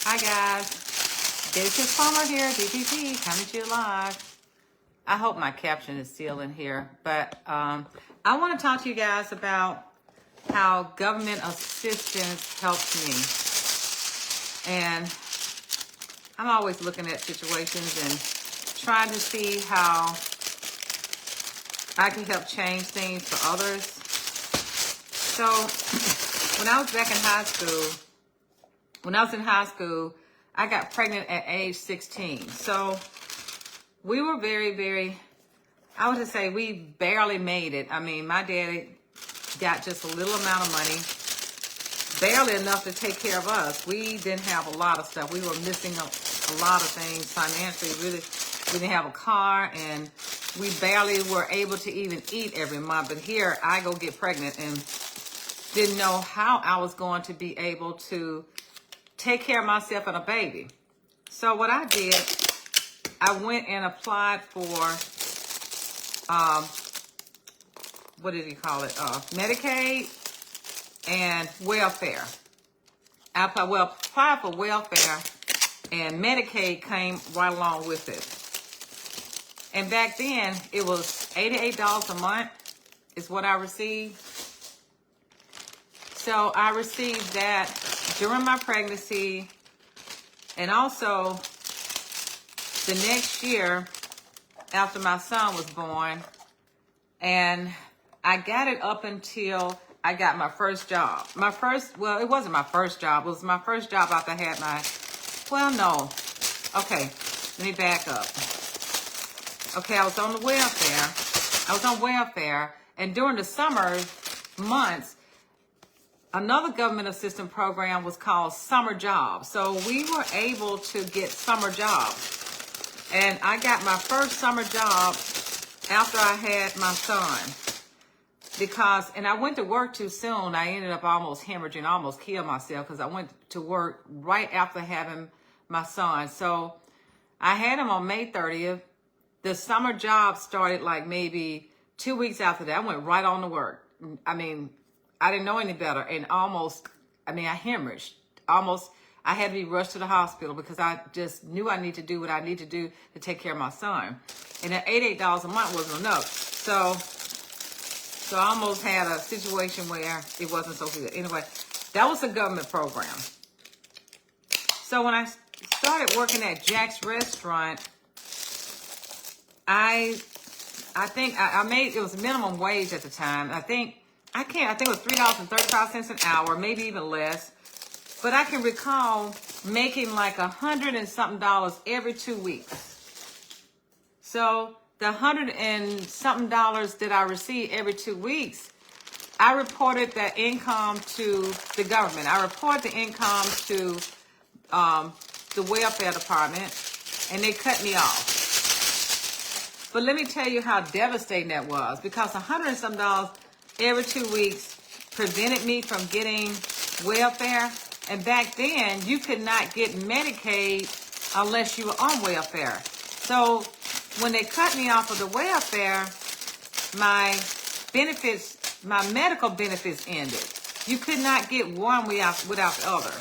Hi guys, this is Palmer here, DPP, coming to you live. I hope my caption is still in here, but I want to talk to you guys about how government assistance helps me. And I'm always looking at situations and trying to see how I can help change things for others. So when I was back in high school, I got pregnant at age 16. So we were very, I would just say we barely made it. I mean, my daddy got just a little amount of money, barely enough to take care of us. We didn't have a lot of stuff. We were missing a lot of things financially. Really, we didn't have a car, and we barely were able to even eat every month. But here, I go get pregnant and didn't know how I was going to be able to take care of myself and a baby. So what I did, I went and applied for, what did you call it? Medicaid and welfare. I applied for welfare, and Medicaid came right along with it. And back then, it was $88 a month is what I received. So I received that during my pregnancy, and also the next year after my son was born, and I got it up until I got my first job. It wasn't my first job. It was my first job after I had okay, let me back up. Okay, I was on welfare, and during the summer months, another government assistance program was called summer jobs. So we were able to get summer jobs. And I got my first summer job after I had my son. And I went to work too soon. I ended up almost hemorrhaging, almost killed myself because I went to work right after having my son. So I had him on May 30th. The summer job started like maybe 2 weeks after that. I went right on to work. I mean, I didn't know any better, and I hemorrhaged. I had to be rushed to the hospital because I just knew I need to do what I need to do to take care of my son. And that $88 a month wasn't enough. So I almost had a situation where it wasn't so good. Anyway, that was a government program. So when I started working at Jack's restaurant, I think I made, it was minimum wage at the time. I think it was $3.35 an hour, maybe even less. But I can recall making like $100 and something every 2 weeks. So the $100 and something that I received every 2 weeks, I reported that income to the government. I reported the income to the welfare department, and they cut me off. But let me tell you how devastating that was, because $100 and something every 2 weeks prevented me from getting welfare. And back then, you could not get Medicaid unless you were on welfare. So when they cut me off of the welfare, my medical benefits ended. You could not get one without the other.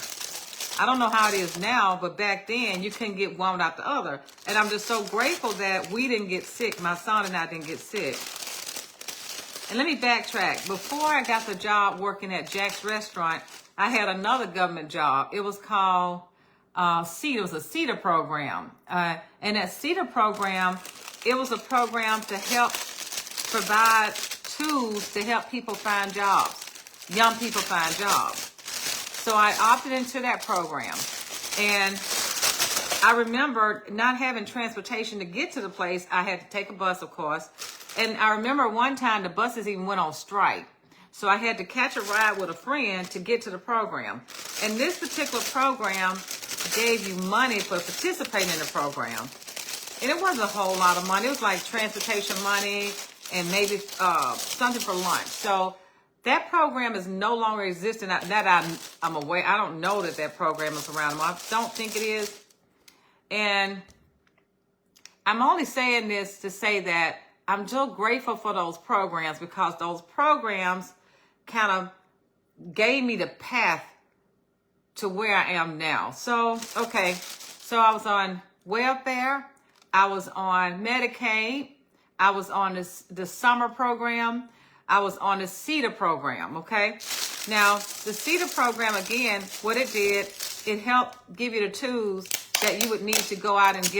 I don't know how it is now, but back then, you couldn't get one without the other. And I'm just so grateful that we didn't get sick. My son and I didn't get sick. And let me backtrack. Before I got the job working at Jack's restaurant, I had another government job. It was called CETA. It was a CETA program. And that CETA program, it was a program to help provide tools to help people find jobs, young people find jobs. So I opted into that program. And I remember not having transportation to get to the place. I had to take a bus, of course. And I remember one time the buses even went on strike. So I had to catch a ride with a friend to get to the program. And this particular program gave you money for participating in the program. And it wasn't a whole lot of money. It was like transportation money and maybe something for lunch. So that program is no longer existing. I'm aware. I don't know that program is around. I don't think it is. And I'm only saying this to say that I'm so grateful for those programs, because those programs kind of gave me the path to where I am now. So, okay. So I was on welfare. I was on Medicaid. I was on the summer program. I was on the CETA program, okay? Now, the CETA program, again, what it did, it helped give you the tools that you would need to go out and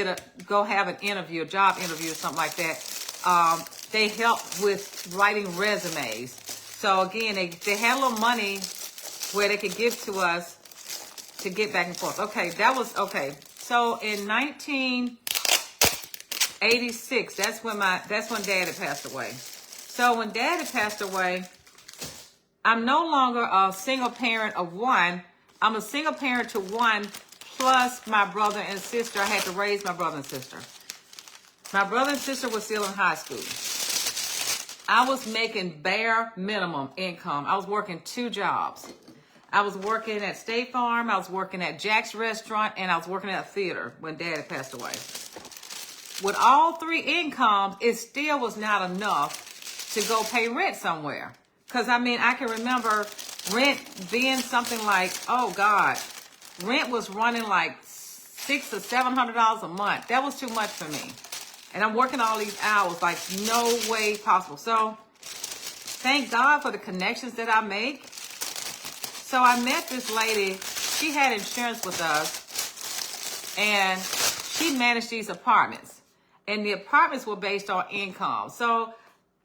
go have an interview, a job interview or something like that. They help with writing resumes. So again, they had a little money where they could give to us to get back and forth. Okay, that was, okay. So in 1986, that's when Dad had passed away. So when Dad had passed away, I'm no longer a single parent of one. I'm a single parent to one plus my brother and sister. I had to raise my brother and sister. My brother and sister were still in high school. I was making bare minimum income. I was working 2 jobs. I was working at State Farm, I was working at Jack's Restaurant, and I was working at a theater when Dad had passed away. With all 3 incomes, it still was not enough to go pay rent somewhere. Because, I mean, I can remember rent being something like, oh, God, rent was running like $600 or $700 a month. That was too much for me. And I'm working all these hours, like no way possible. So, thank God for the connections that I make. So I met this lady, she had insurance with us, and she managed these apartments. And the apartments were based on income. So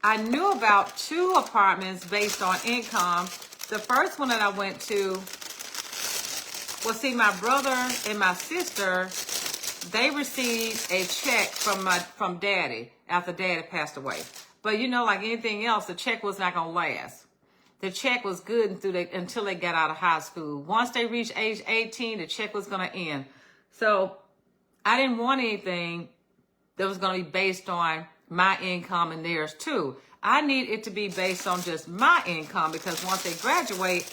I knew about 2 apartments based on income. The first one that I went to, well, see, my brother and my sister, they received a check from Daddy after Dad had passed away. But you know, like anything else, the check was not going to last. The check was good until they got out of high school. Once they reached age 18, the check was going to end. So I didn't want anything that was going to be based on my income and theirs too. I need it to be based on just my income, because once they graduate,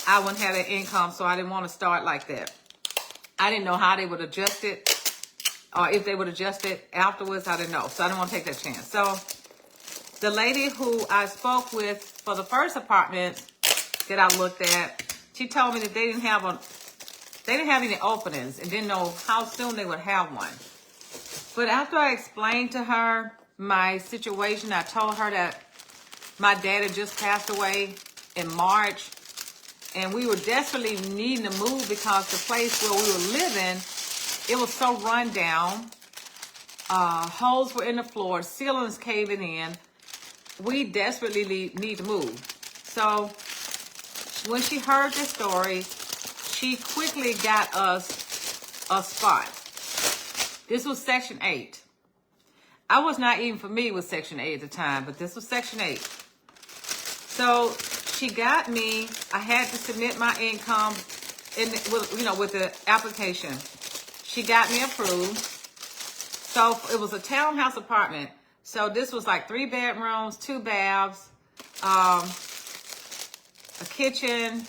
I wouldn't have that income, so I didn't want to start like that. I didn't know how they would adjust it, or if they would adjust it afterwards, I didn't know. So I didn't want to take that chance. So the lady who I spoke with for the first apartment that I looked at, she told me that they didn't have any openings and didn't know how soon they would have one. But after I explained to her my situation, I told her that my dad had just passed away in March, and we were desperately needing to move because the place where we were living, it was so run down. Holes were in the floor, ceilings caving in. We desperately need to move. So when she heard this story, she quickly got us a spot. This was Section 8. I was not even familiar with Section 8 at the time, but this was Section 8. So she got me, I had to submit my income with the application. She got me approved. So it was a townhouse apartment. So this was like 3 bedrooms, 2 baths, a kitchen,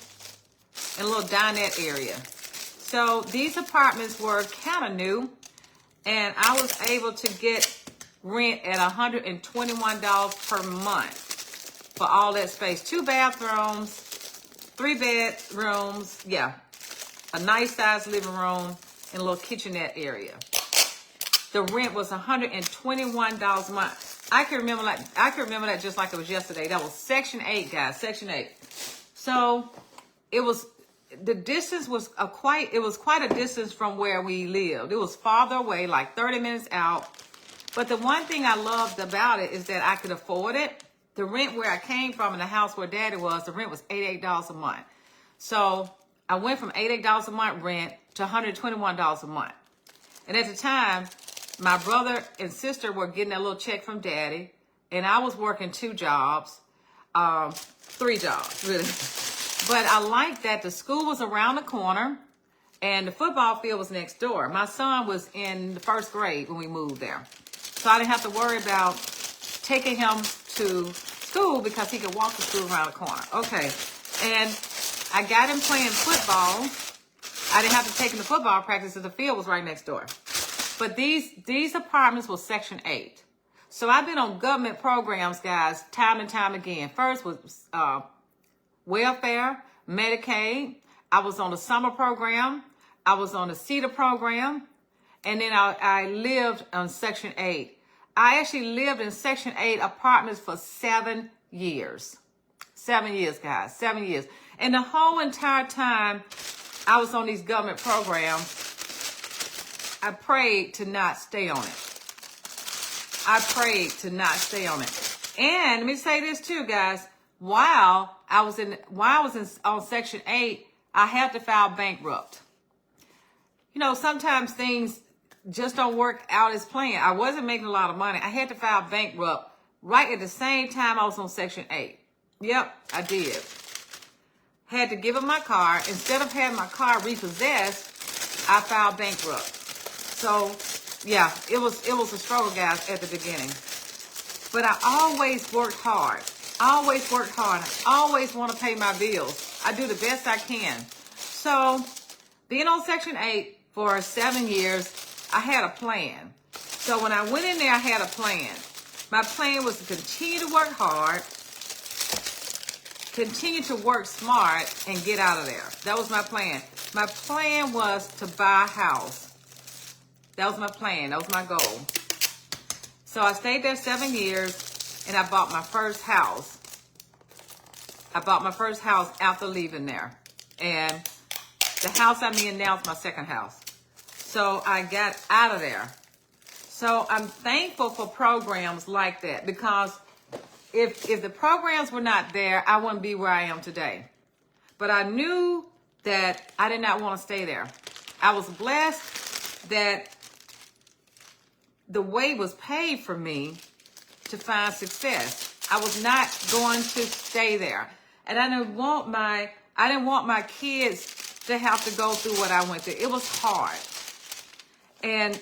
and a little dinette area. So these apartments were kind of new, and I was able to get rent at $121 per month for all that space. 2 bathrooms, 3 bedrooms, yeah, a nice sized living room, and a little kitchenette area. The rent was $121 a month. I can remember that just like it was yesterday. That was Section 8, guys. Section 8. So the distance was quite a distance from where we lived. It was farther away, like 30 minutes out. But the one thing I loved about it is that I could afford it. The rent where I came from in the house where Daddy was, the rent was $88 a month. So I went from $88 a month rent to $121 a month. And at the time, my brother and sister were getting that little check from Daddy, and I was working 2 jobs, 3 jobs, really. But I liked that the school was around the corner, and the football field was next door. My son was in the 1st grade when we moved there. So I didn't have to worry about taking him to school because he could walk to school around the corner. Okay, and I got him playing football. I didn't have to take him to football practice because the field was right next door. But these apartments were Section 8. So I've been on government programs, guys, time and time again. First was welfare, Medicaid. I was on the summer program. I was on the Cedar program. And then I lived on Section 8. I actually lived in Section 8 apartments for 7 years. 7 years, guys. 7 years. And the whole entire time I was on these government programs, I prayed to not stay on it. I prayed to not stay on it. And let me say this too, guys. While I was on Section 8, I had to file bankrupt. You know, sometimes things just don't work out as planned. I wasn't making a lot of money. I had to file bankrupt right at the same time I was on Section 8. Yep, I did. Had to give up my car. Instead of having my car repossessed, I filed bankrupt. So, yeah, it was a struggle, guys, at the beginning. But I always worked hard. I always worked hard. I always want to pay my bills. I do the best I can. So, being on Section 8 for 7 years, I had a plan. So when I went in there, I had a plan. My plan was to continue to work hard, continue to work smart, and get out of there. That was my plan. My plan was to buy a house. That was my plan. That was my goal. So I stayed there 7 years, and I bought my first house. I bought my first house after leaving there. And the house I'm in now is my second house. So I got out of there. So I'm thankful for programs like that, because if the programs were not there, I wouldn't be where I am today. But I knew that I did not want to stay there. I was blessed that the way was paid for me to find success. I was not going to stay there. And I didn't want my kids to have to go through what I went through. It was hard. And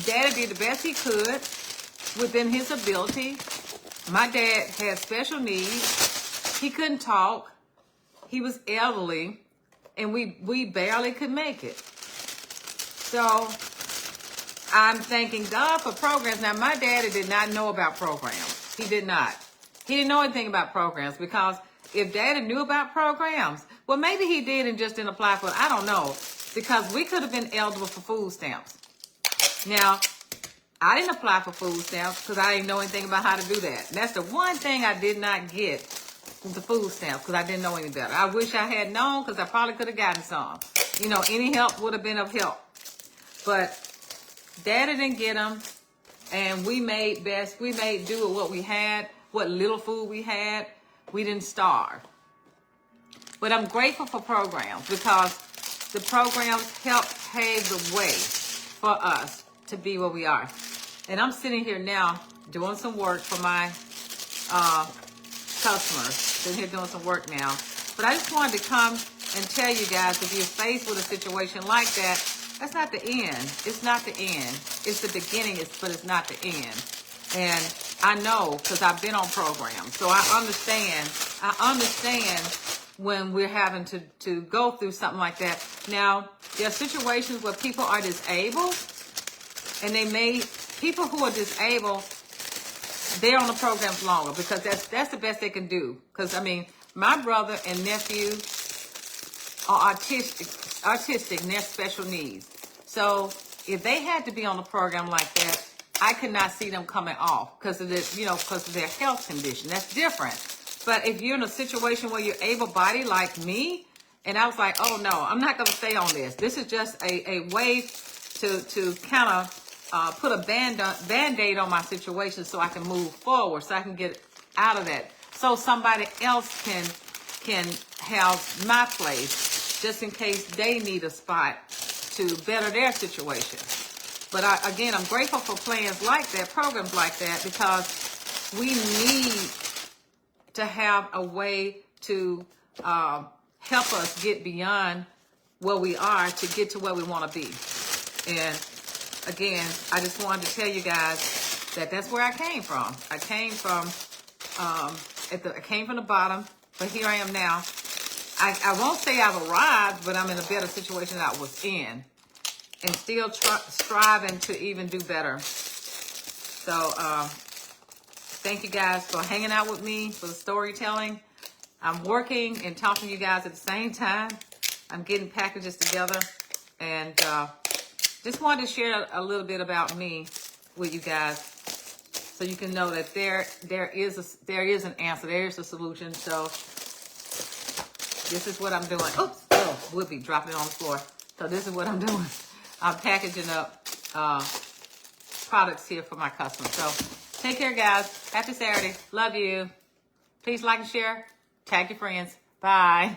Daddy did the best he could within his ability. My dad had special needs. He couldn't talk. He was elderly. And we barely could make it. So I'm thanking God for programs. Now, my daddy did not know about programs. He did not. He didn't know anything about programs, because if Daddy knew about programs, well, maybe he did and just didn't apply for it. I don't know, because we could have been eligible for food stamps. Now, I didn't apply for food stamps because I didn't know anything about how to do that. And that's the one thing I did not get with the food stamps, because I didn't know any better. I wish I had known, because I probably could have gotten some. You know, any help would have been of help. But Daddy didn't get them, and we made do with what we had, what little food we had. We didn't starve. But I'm grateful for programs, because the programs help pave the way for us to be where we are. And I'm sitting here now doing some work for my customers. Sitting here doing some work now. But I just wanted to come and tell you guys, if you're faced with a situation like that, that's not the end. It's not the end. It's the beginning, but it's not the end. And I know, because I've been on programs. So I understand when we're having to go through something like that. Now, there are situations where people are disabled, and people who are disabled, they're on the programs longer, because that's the best they can do. Because, I mean, my brother and nephew are artistic and they're special needs. So if they had to be on a program like that, I could not see them coming off because of their health condition. That's different. But if you're in a situation where you're able-bodied like me, and I was like, oh no, I'm not going to stay on this. This is just a way to kind of put a band-aid on my situation so I can move forward, so I can get out of that, so somebody else can have my place, just in case they need a spot to better their situation. But I'm grateful for plans like that, programs like that, because we need to have a way to help us get beyond where we are to get to where we want to be. And again, I just wanted to tell you guys that that's where I came from. I came from the bottom, but here I am now. I won't say I've arrived, but I'm in a better situation than I was in, and still striving to even do better. So thank you guys for hanging out with me, for the storytelling. I'm working and talking to you guys at the same time. I'm getting packages together, and just wanted to share a little bit about me with you guys, so you can know that there is an answer, there is a solution. So this is what I'm doing. Oops, oh, would be dropping it on the floor. So this is what I'm doing. I'm packaging up products here for my customers. So take care, guys. Happy Saturday. Love you. Please like and share. Tag your friends. Bye.